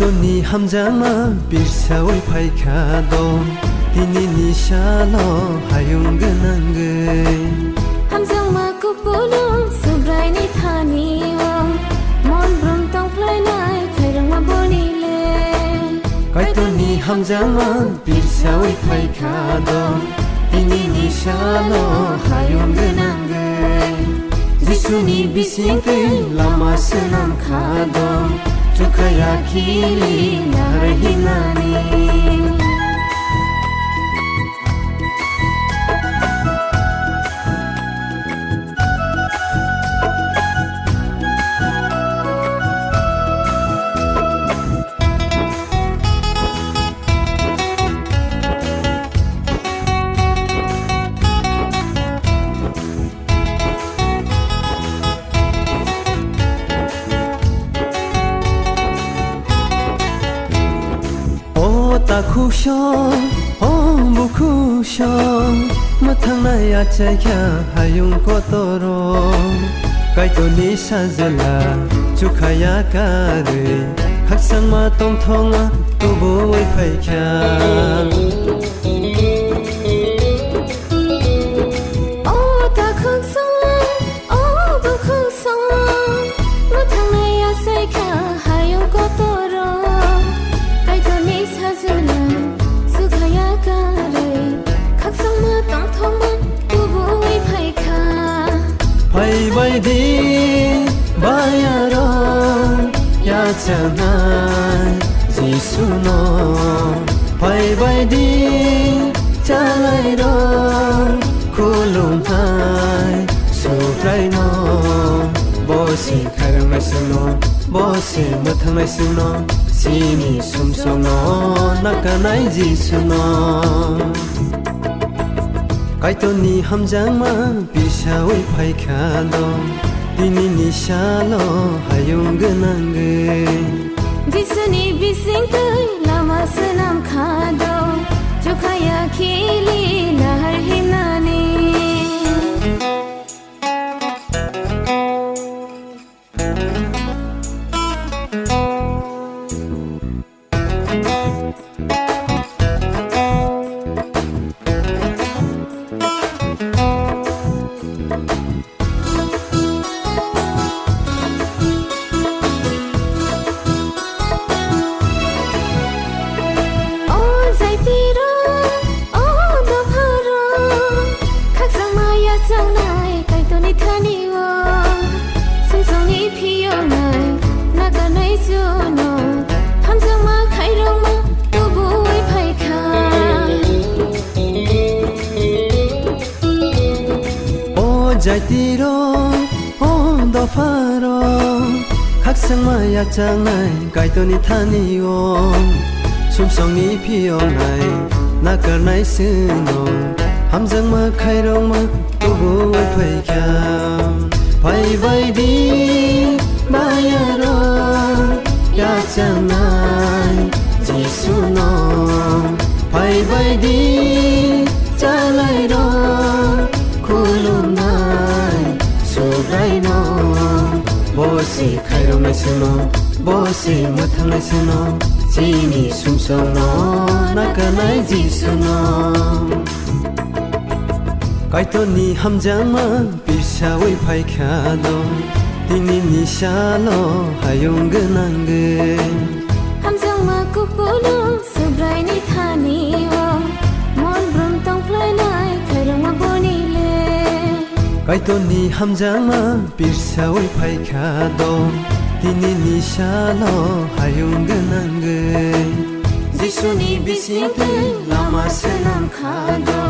Kaitoni hamjama birsawai phaikado Tini nishalo hayung ganangay Hamjama kupulung subray ni thaniyo Mon brum tong play nai khairang ma bonile Kaitoni hamjama birsawai phaikado Tini nishalo hayung ganangay Jisuni bisingkay lama senam khado Chukaya kili narahinani Ta khusong, bu khusong, mathang na ya chaya hayung kotoro. Kaitoni sajala, chukhaya kare, khaksang ma tong thonga, tubo wai phaikya. Baidi bayaro ya chanai jisuno pai baidi chalai ro kulum hai sufrai no bosi kharang mai suno bosi mathang mai suno sini sumsono nakanai jisuno Kaitoni hamjama birsawai phaikado Tini nishalo hayung ganangay Jisuni bisingkay lama senam khado Chukaya kili naharhinani Jaitiro on the faro Kaksang maya changai kaitoni thaniyo Sumsong ni pionai nakarnai sino Hamjang ma khairong ma tubu wai phaikya Pai baidi bayaro ya changai jisuno Pai baidi chalai ro kulum Bosi khairong nai suno, bosi mathang nai suno Sini sumsono, nakanai jisuno Kaitoni hamjama birsawai phaikado Tini nishalo hayung ganangay Hamjama kupulung subray ni thaniyo Mon brum tong play nai khairang ma bonile Kaitoni hamjama birsawai phaikado Tini nishalo hayung ganangay Jisuni bisingkay lama senam khado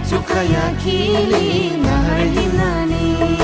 Chukaya kili naharhinani